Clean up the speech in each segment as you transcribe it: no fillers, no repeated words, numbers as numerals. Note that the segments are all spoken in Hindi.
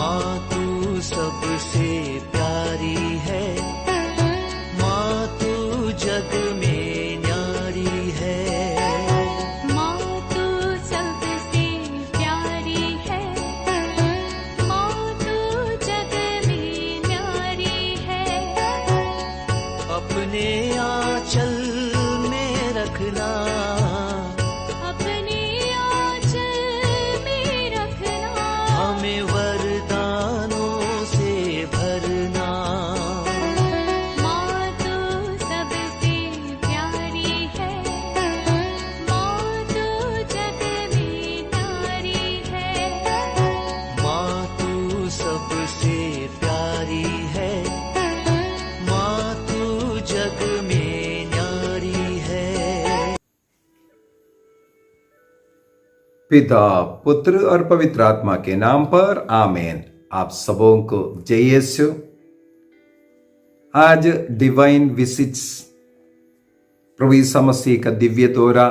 माँ तू सबसे प्यारी है, माँ तू जग में न्यारी है। माँ तू सबसे प्यारी है, माँ तू जग में न्यारी है। अपने आंचल में रखना, अपने आंचल में रखना। हमें वरदानों से भरना। माँ तू सबसे प्यारी है, माँ तू जग में न्यारी है। माँ तू सबसे प्यारी है, माँ तू जग में न्यारी है। पिता, पुत्र और पवित्र आत्मा के नाम पर आमीन। आप सबों को जय यीशु। आज डिवाइन विजिट्स प्रभु यीशु मसीह का दिव्य दौरा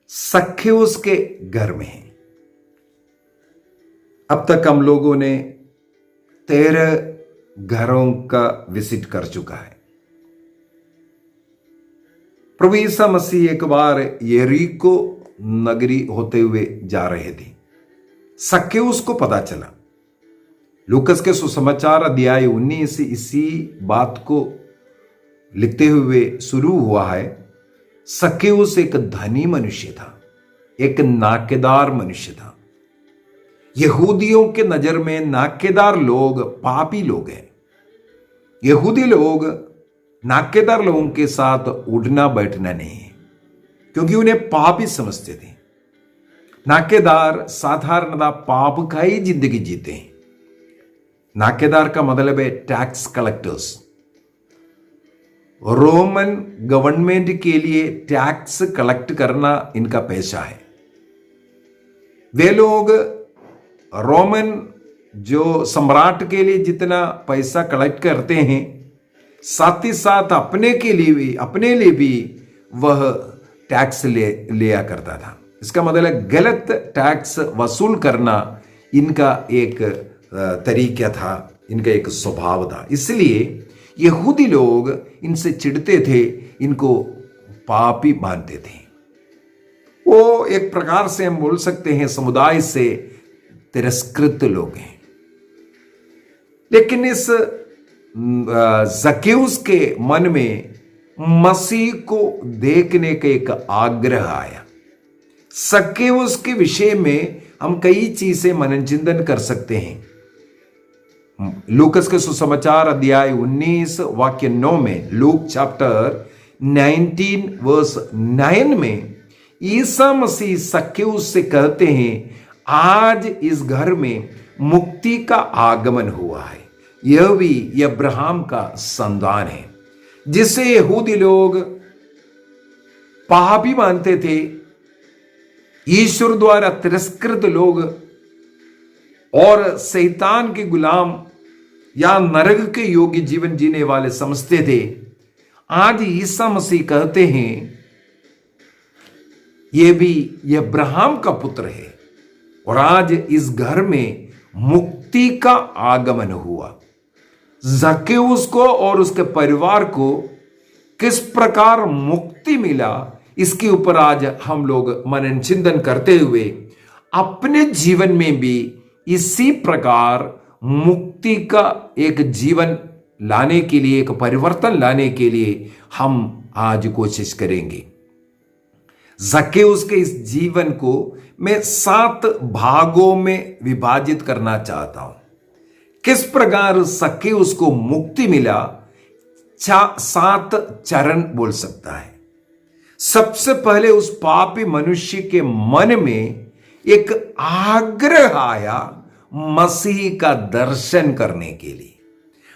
सक्खेऊस के घर में है। अब तक हम लोगों ने 13 घरों का विजिट कर चुका है। प्रभु यीशु मसीह एक बार यरीको नगरी होते हुए जा रहे थे। सक्खेऊस को पता चला। लूकस के सुसमाचार अध्याय 19 इसी बात को लिखते हुए शुरू हुआ है। सक्खेऊस एक धनी मनुष्य था, एक नाकेदार मनुष्य था। यहूदियों के नजर में नाकेदार लोग पापी लोग हैं। यहूदी लोग नाकेदार लोगों के साथ उठना बैठना नहीं है, क्योंकि उन्हें पापी समझते थे। नाकेदार साधारणतः पाप का ही जिंदगी जीते हैं। नाकेदार का मतलब है टैक्स कलेक्टर्स। रोमन गवर्नमेंट के लिए टैक्स कलेक्ट करना इनका पेशा है। वे लोग रोमन जो सम्राट के लिए जितना पैसा कलेक्ट करते हैं, साथ ही साथ अपने लिए भी वह टैक्स लिया करता था। इसका मतलब गलत टैक्स वसूल करना इनका एक तरीका था, इनका एक स्वभाव था। इसलिए यहूदी लोग इनसे चिढ़ते थे, इनको पापी मानते थे। वो एक प्रकार से हम बोल सकते हैं समुदाय से तिरस्कृत लोग हैं। लेकिन इस सक्खेऊस के मन में मसीह को देखने का एक आग्रह आया। सक्खेऊस के विषय में हम कई चीजें मननचिंतन कर सकते हैं। लूकस के सुसमाचार अध्याय 19 वाक्य 9 में, लूक चैप्टर 19 वर्स 9 में ईसा मसीह सक्खेऊस से कहते हैं, आज इस घर में मुक्ति का आगमन हुआ है। यह भी अब्राहम का संतान है, जिसे यहूदी लोग पापी मानते थे, ईश्वर द्वारा तिरस्कृत लोग और शैतान के गुलाम या नरक के योग्य जीवन जीने वाले समझते थे। आज ईसा मसीह कहते हैं यह भी अब्राहम का पुत्र है, और आज इस घर में मुक्ति का आगमन हुआ। सक्खेऊस को और उसके परिवार को किस प्रकार मुक्ति मिला, इसके ऊपर आज हम लोग मनन चिंतन करते हुए अपने जीवन में भी इसी प्रकार मुक्ति का एक जीवन लाने के लिए, एक परिवर्तन लाने के लिए हम आज कोशिश करेंगे। सक्खेऊस के इस जीवन को मैं 7 भागों में विभाजित करना चाहता हूं। किस प्रकार सक्खेऊस को मुक्ति मिला, 7 चरण बोल सकता है। सबसे पहले उस पापी मनुष्य के मन में एक आग्रह आया मसीह का दर्शन करने के लिए।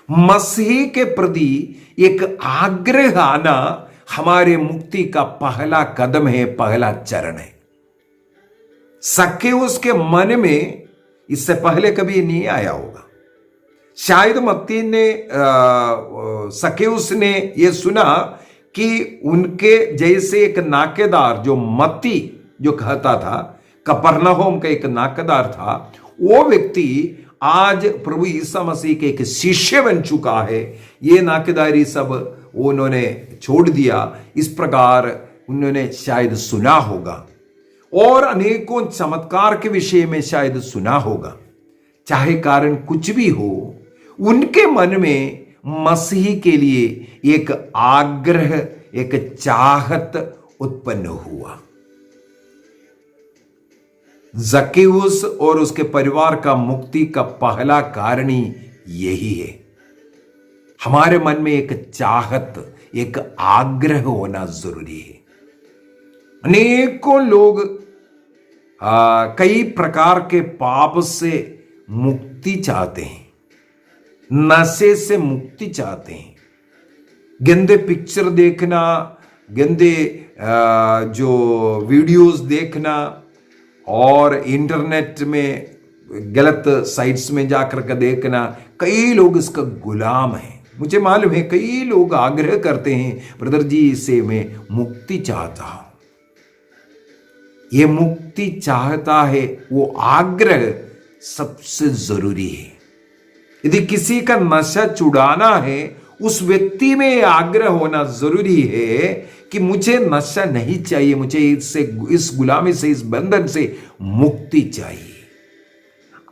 मसीह के प्रति एक आग्रह आना हमारे मुक्ति का पहला कदम है, पहला चरण है। सक्खेऊस के मन में इससे पहले कभी नहीं आया होगा। शायद मत्ती ने सक्खेऊस ने यह सुना कि उनके जैसे एक नाकेदार, जो मत्ती जो कहता था, कफरनहूम का एक नाकेदार था, वो व्यक्ति आज प्रभु ईसा मसीह के एक शिष्य बन चुका है। ये नाकेदारी सब उन्होंने छोड़ दिया। इस प्रकार उन्होंने शायद सुना होगा और अनेकों चमत्कार के विषय में शायद सुना होगा। चाहे कारण कुछ भी हो, उनके मन में मसीह के लिए एक आग्रह, एक चाहत उत्पन्न हुआ। जक्केउस और उसके परिवार का मुक्ति का पहला कारण ही यही है। हमारे मन में एक चाहत, एक आग्रह होना जरूरी है। अनेकों लोग कई प्रकार के पाप से मुक्ति चाहते हैं, नशे से मुक्ति चाहते हैं। गंदे पिक्चर देखना, गंदे जो वीडियोस देखना और इंटरनेट में गलत साइट्स में जाकर के देखना, कई लोग इसका गुलाम हैं। मुझे मालूम है कई लोग आग्रह करते हैं, ब्रदर जी इससे मैं मुक्ति चाहता हूं। ये मुक्ति चाहता है, वो आग्रह सबसे जरूरी है। यदि किसी का नशा छुड़ाना है, उस व्यक्ति में आग्रह होना जरूरी है कि मुझे नशा नहीं चाहिए, मुझे इससे, इस गुलामी से, इस बंधन से मुक्ति चाहिए।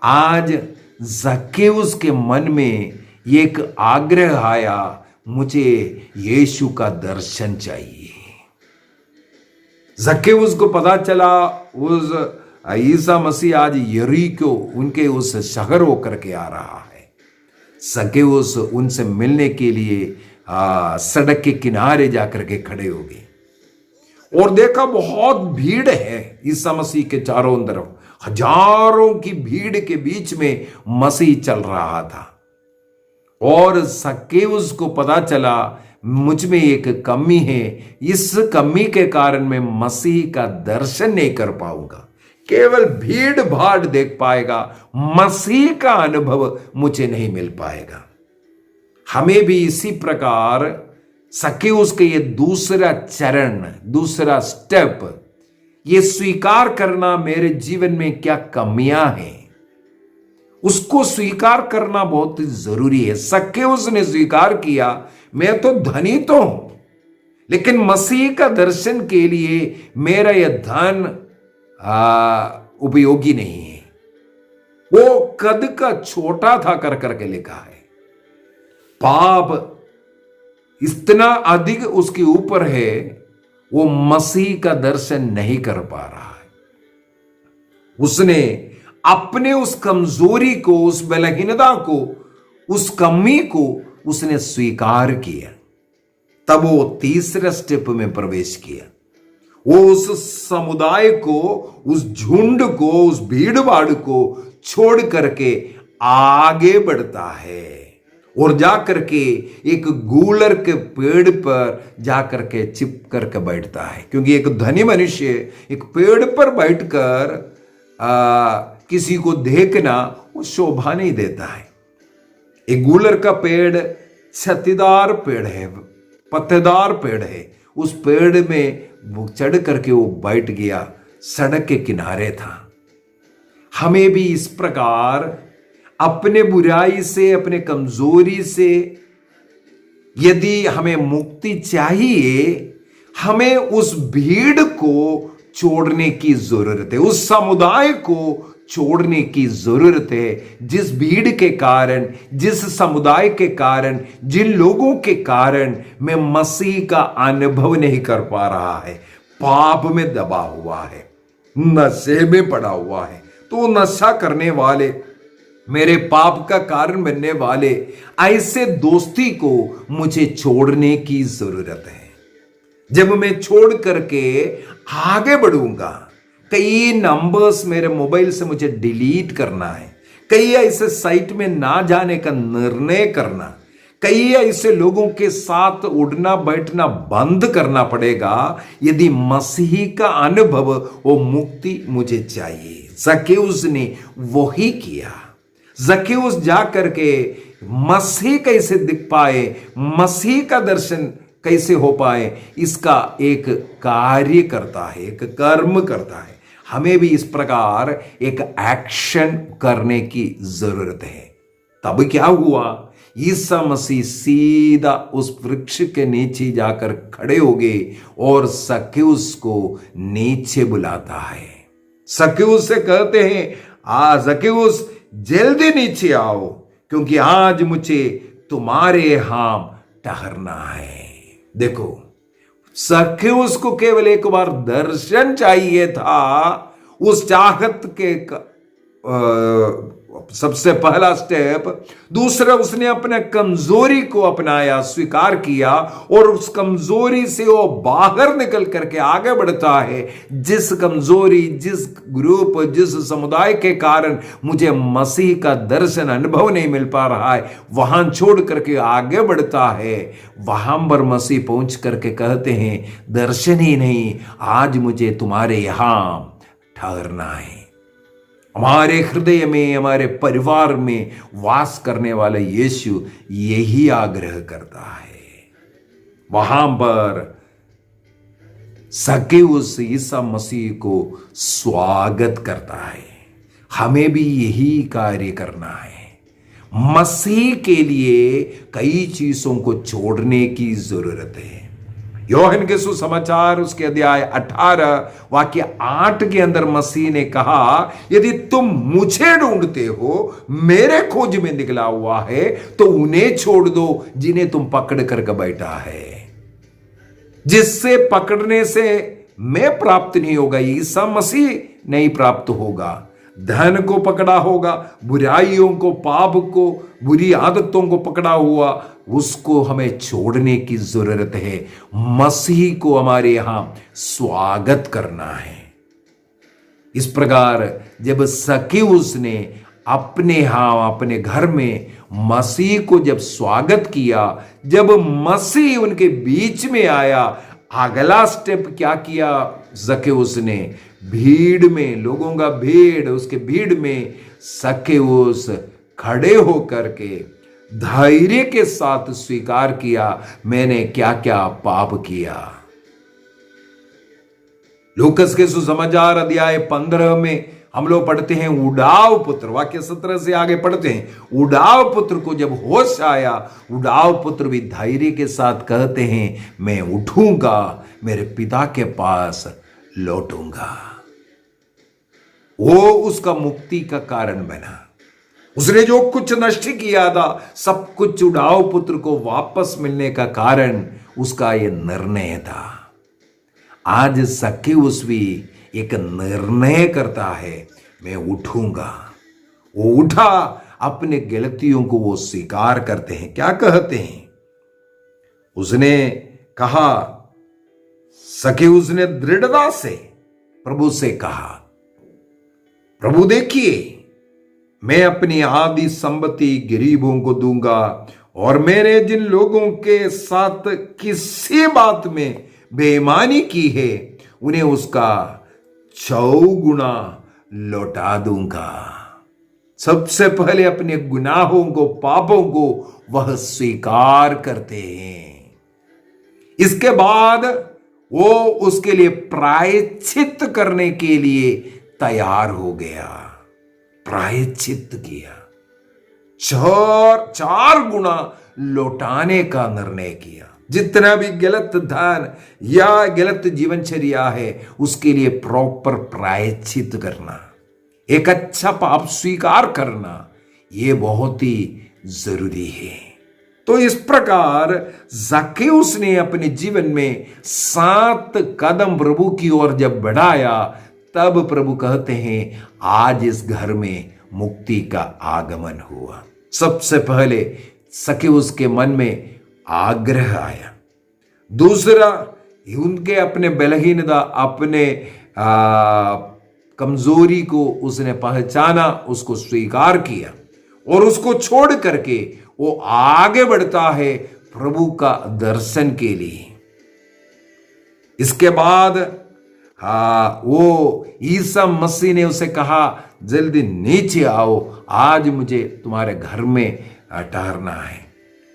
आज जक्केउस के मन में एक आग्रह आया, मुझे यीशु का दर्शन चाहिए। जक्केउस को पता चला उस ईसा मसीह आज यरीको, उनके उस शहर होकर के आ रहा है। जक्केउस उनसे मिलने के लिए सड़क के किनारे जाकर के खड़े हो गए और देखा बहुत भीड़ है ईसा मसीह के चारों तरफ। हजारों की भीड़ के बीच में मसीह चल रहा था और जक्केउस को पता चला मुझ में एक कमी है, इस कमी के कारण मैं मसीह का दर्शन नहीं कर पाऊंगा, केवल भीड़ भाड़ देख पाएगा, मसीह का अनुभव मुझे नहीं मिल पाएगा। हमें भी इसी प्रकार जक्केउस के ये दूसरा चरण, दूसरा स्टेप, ये स्वीकार करना मेरे जीवन में क्या कमियां हैं, उसको स्वीकार करना बहुत जरूरी है। जक्केउस ने स्वीकार किया, मैं तो धनी तो हूं, लेकिन मसीह का दर्शन के लिए मेरा यह धन उपयोगी नहीं है। वो कद का छोटा था कर करके लिखा है। पाप इतना अधिक उसके ऊपर है, वो मसीह का दर्शन नहीं कर पा रहा है। उसने अपने उस कमजोरी को, उस बलहीनता को, उस कमी को उसने स्वीकार किया। तब वो तीसरे स्टेप में प्रवेश किया। वो उस समुदाय को, उस झुंड को, उस भीड़ भाड़ को छोड़ करके आगे बढ़ता है और जाकर के एक गूलर के पेड़ पर जाकर के चिप करके बैठता है। क्योंकि एक धनी मनुष्य एक पेड़ पर बैठकर किसी को देखना वो शोभा नहीं देता है। एक गूलर का पेड़ छत्तीदार पेड़ है, पत्तेदार पेड़ है। उस पेड़ में वो चढ़ करके वो बैठ गया, सड़क के किनारे था। हमें भी इस प्रकार अपने बुराई से, अपने कमजोरी से यदि हमें मुक्ति चाहिए, हमें उस भीड़ को छोड़ने की जरूरत है, उस समुदाय को छोड़ने की जरूरत है, जिस भीड़ के कारण, जिस समुदाय के कारण, जिन लोगों के कारण मैं मसीह का अनुभव नहीं कर पा रहा है, पाप में दबा हुआ है, नशे में पड़ा हुआ है। तो नशा करने वाले, मेरे पाप का कारण बनने वाले ऐसे दोस्ती को मुझे छोड़ने की जरूरत है। जब मैं छोड़ करके आगे बढ़ूंगा, कई नंबर्स मेरे मोबाइल से मुझे डिलीट करना है, कई ऐसे साइट में ना जाने का निर्णय करना, कई ऐसे लोगों के साथ उठना बैठना बंद करना पड़ेगा यदि मसीह का अनुभव, वो मुक्ति मुझे चाहिए। जक्केउस ने वही किया। जक्केउस जाकर के मसीह कैसे दिख पाए, मसीह का दर्शन कैसे हो पाए, इसका एक कार्य करता है, एक कर्म करता है। हमें भी इस प्रकार एक एक्शन करने की जरूरत है। तब क्या हुआ, ईसा मसीह सीधा उस वृक्ष के नीचे जाकर खड़े हो गए और सक्केउस को नीचे बुलाता है। सक्केउस से कहते हैं, सक्केउस जल्दी नीचे आओ, क्योंकि आज मुझे तुम्हारे यहां ठहरना है। देखो, सक्केउस को केवल एक बार दर्शन चाहिए था। उस चाहत के सबसे पहला स्टेप। दूसरा, उसने अपने कमजोरी को अपनाया, स्वीकार किया, और उस कमजोरी से वो बाहर निकल करके आगे बढ़ता है। जिस कमजोरी, जिस ग्रुप, जिस समुदाय के कारण मुझे मसीह का दर्शन अनुभव नहीं मिल पा रहा है, वहां छोड़ करके आगे बढ़ता है। वहां पर मसीह पहुंच करके कहते हैं, दर्शन ही नहीं, आज मुझे तुम्हारे यहां ठहरना है। हमारे हृदय में, हमारे परिवार में वास करने वाला यीशु यही आग्रह करता है। वहां पर सक्केउस ईसा मसीह को स्वागत करता है। हमें भी यही कार्य करना है। मसीह के लिए कई चीजों को छोड़ने की जरूरत है। योहन के सुसमाचार उसके अध्याय 18 वाक्य 8 के अंदर मसीह ने कहा, यदि तुम मुझे ढूंढते हो, मेरे खोज में निकला हुआ है, तो उन्हें छोड़ दो जिन्हें तुम पकड़ करके बैठा है। जिससे पकड़ने से मैं प्राप्त नहीं होगा, ईसा मसीह नहीं प्राप्त होगा। धन को पकड़ा होगा, बुराइयों को, पाप को, बुरी आदतों को पकड़ा हुआ, उसको हमें छोड़ने की जरूरत है। मसीह को हमारे यहां स्वागत करना है। इस प्रकार जब सक्केउस ने अपने यहां, अपने घर में मसीह को जब स्वागत किया, जब मसीह उनके बीच में आया, अगला स्टेप क्या किया सक्केउस ने? भीड़ में, लोगों का भीड़, उसके भीड़ में सक्केउस खड़े होकर के धैर्य के साथ स्वीकार किया, मैंने क्या क्या पाप किया। लूकस के सुसमाचार अध्याय 15 में हम लोग पढ़ते हैं, उड़ाव पुत्र, वाक्य 17 से आगे पढ़ते हैं, उड़ाव पुत्र को जब होश आया, उड़ाव पुत्र भी धैर्य के साथ कहते हैं, मैं उठूंगा, मेरे पिता के पास लौटूंगा। वो उसका मुक्ति का कारण बना। उसने जो कुछ नष्ट किया था, सब कुछ उड़ाव पुत्र को वापस मिलने का कारण उसका यह निर्णय था। आज सक्केउस भी एक निर्णय करता है, मैं उठूंगा। वो उठा, अपने गलतियों को वो स्वीकार करते हैं। क्या कहते हैं? उसने कहा, सक्केउस ने दृढ़ता से प्रभु से कहा, प्रभु देखिए, मैं अपनी आधी संपत्ति गरीबों को दूंगा, और मैंने जिन लोगों के साथ किसी बात में बेईमानी की है, उन्हें उसका 100 गुना लौटा दूंगा। सबसे पहले अपने गुनाहों को, पापों को वह स्वीकार करते हैं। इसके बाद वो उसके लिए प्रायश्चित करने के लिए तैयार हो गया। प्रायश्चित किया, 4 गुना लौटाने का निर्णय किया। जितना भी गलत धन या गलत जीवनचर्या है, उसके लिए प्रॉपर प्रायश्चित करना, एक अच्छा पाप स्वीकार करना, यह बहुत ही जरूरी है। तो इस प्रकार सक्केउस ने अपने जीवन में 7 कदम प्रभु की ओर जब बढ़ाया, तब प्रभु कहते हैं, आज इस घर में मुक्ति का आगमन हुआ। सबसे पहले सक्केउस के मन में आग्रह आया। दूसरा, उनके अपने बलहीनता, अपने कमजोरी को उसने पहचाना, उसको स्वीकार किया, और उसको छोड़ करके वो आगे बढ़ता है प्रभु का दर्शन के लिए। इसके बाद वो ईसा मसीह ने उसे कहा, जल्दी नीचे आओ, आज मुझे तुम्हारे घर में ठहरना है।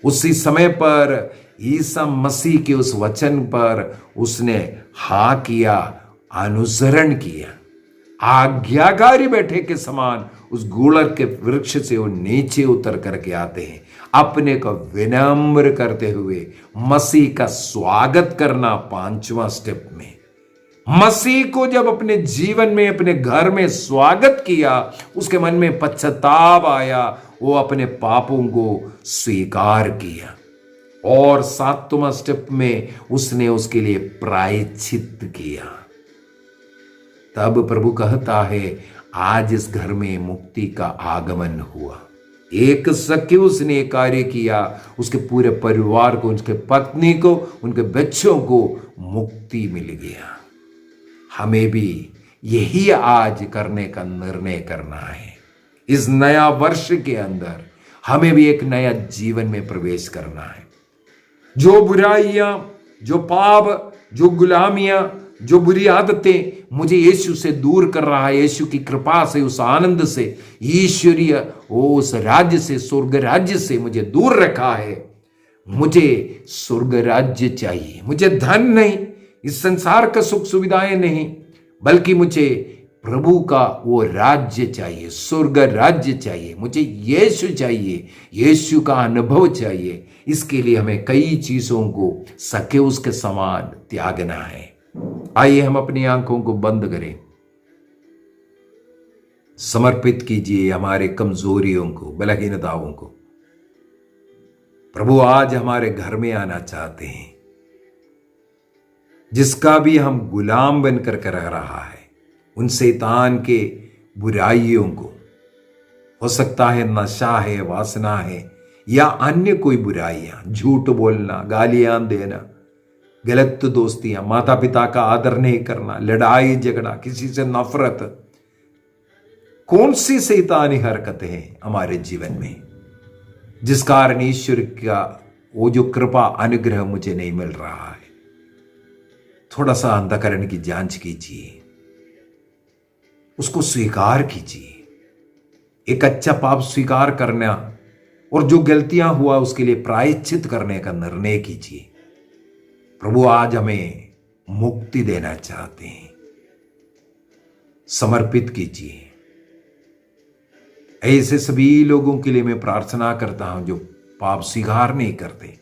उसी समय पर ईसा मसीह के उस वचन पर उसने हाँ किया, अनुसरण किया। आज्ञाकारी बैठे के समान उस गुलर के वृक्ष से वो नीचे उतर करके आते हैं, अपने को विनम्र करते हुए मसीह का स्वागत करना। 5वां स्टेप में मसीह को जब अपने जीवन में, अपने घर में स्वागत किया, उसके मन में पश्चाताप आया, वो अपने पापों को स्वीकार किया। और 7वां स्टेप में उसने उसके लिए प्रायश्चित किया। तब प्रभु कहता है, आज इस घर में मुक्ति का आगमन हुआ। एक सक्केउस ने कार्य किया, उसके पूरे परिवार को, उसके पत्नी को, उनके बच्चों को मुक्ति मिल गया। हमें भी यही आज करने का निर्णय करना है। इस नया वर्ष के अंदर हमें भी एक नया जीवन में प्रवेश करना है। जो बुराइयां, जो पाप, जो गुलामियां, जो बुरी आदतें मुझे यीशु से दूर कर रहा है, यीशु की कृपा से, उस आनंद से, ईश्वरीय उस राज्य से, स्वर्ग राज्य से मुझे दूर रखा है। मुझे स्वर्ग राज्य चाहिए। मुझे धन नहीं, इस संसार का सुख सुविधाएं नहीं, बल्कि मुझे प्रभु का वो राज्य चाहिए, स्वर्ग राज्य चाहिए। मुझे यीशु चाहिए, यीशु का अनुभव चाहिए। इसके लिए हमें कई चीजों को सक्केउस के समान त्यागना है। आइए हम अपनी आंखों को बंद करें, समर्पित कीजिए हमारे कमजोरियों को, बलहीनताओं को। प्रभु आज हमारे घर में आना चाहते हैं। जिसका भी हम गुलाम बनकर कर रहा है, उन शैतान के बुराइयों को, हो सकता है नशा है, वासना है, या अन्य कोई बुराइयां, झूठ बोलना, गालियां देना, गलत दोस्तियां, माता पिता का आदर नहीं करना, लड़ाई झगड़ा, किसी से नफरत, कौन सी शैतानी हरकतें हैं हमारे जीवन में, जिस कारण ईश्वर का वो जो कृपा अनुग्रह मुझे नहीं मिल रहा है। थोड़ा सा अंतःकरण की जांच कीजिए, उसको स्वीकार कीजिए। एक अच्छा पाप स्वीकार करना और जो गलतियां हुआ उसके लिए प्रायश्चित करने का निर्णय कीजिए। प्रभु आज हमें मुक्ति देना चाहते हैं। समर्पित कीजिए। ऐसे सभी लोगों के लिए मैं प्रार्थना करता हूं जो पाप स्वीकार नहीं करते,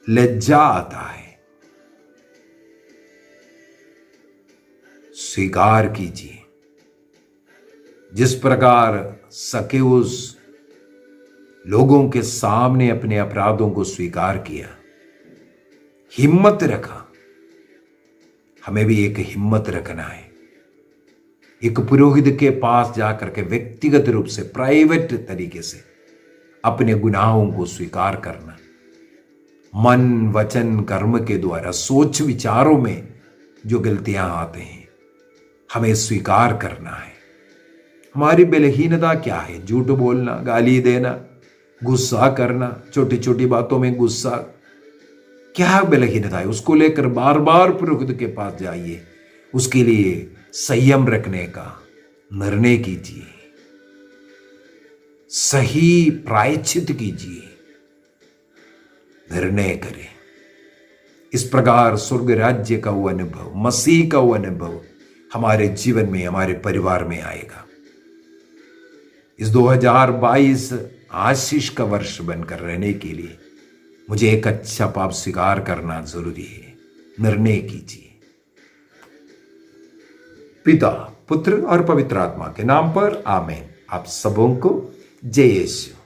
लज्जा आता है। स्वीकार कीजिए। जिस प्रकार सक्केउस लोगों के सामने अपने अपराधों को स्वीकार किया, हिम्मत रखा, हमें भी एक हिम्मत रखना है। एक पुरोहित के पास जाकर के व्यक्तिगत रूप से, प्राइवेट तरीके से अपने गुनाहों को स्वीकार करना, मन वचन कर्म के द्वारा, सोच विचारों में जो गलतियां आते हैं हमें स्वीकार करना है। हमारी बलहीनता क्या है? झूठ बोलना, गाली देना, गुस्सा करना, छोटी छोटी बातों में गुस्सा, क्या बलहीनता है? उसको लेकर बार बार पुरोहित के पास जाइए, उसके लिए संयम रखने का निर्णय कीजिए, सही प्रायश्चित कीजिए, निर्णय करें। इस प्रकार स्वर्ग राज्य का वो अनुभव, मसीह का वो अनुभव हमारे जीवन में, हमारे परिवार में आएगा। इस 2022 आशीष का वर्ष बनकर रहने के लिए मुझे एक अच्छा पाप स्वीकार करना जरूरी है। निर्णय कीजिए। पिता, पुत्र और पवित्र आत्मा के नाम पर आमीन। आप सबों को जय यीशु।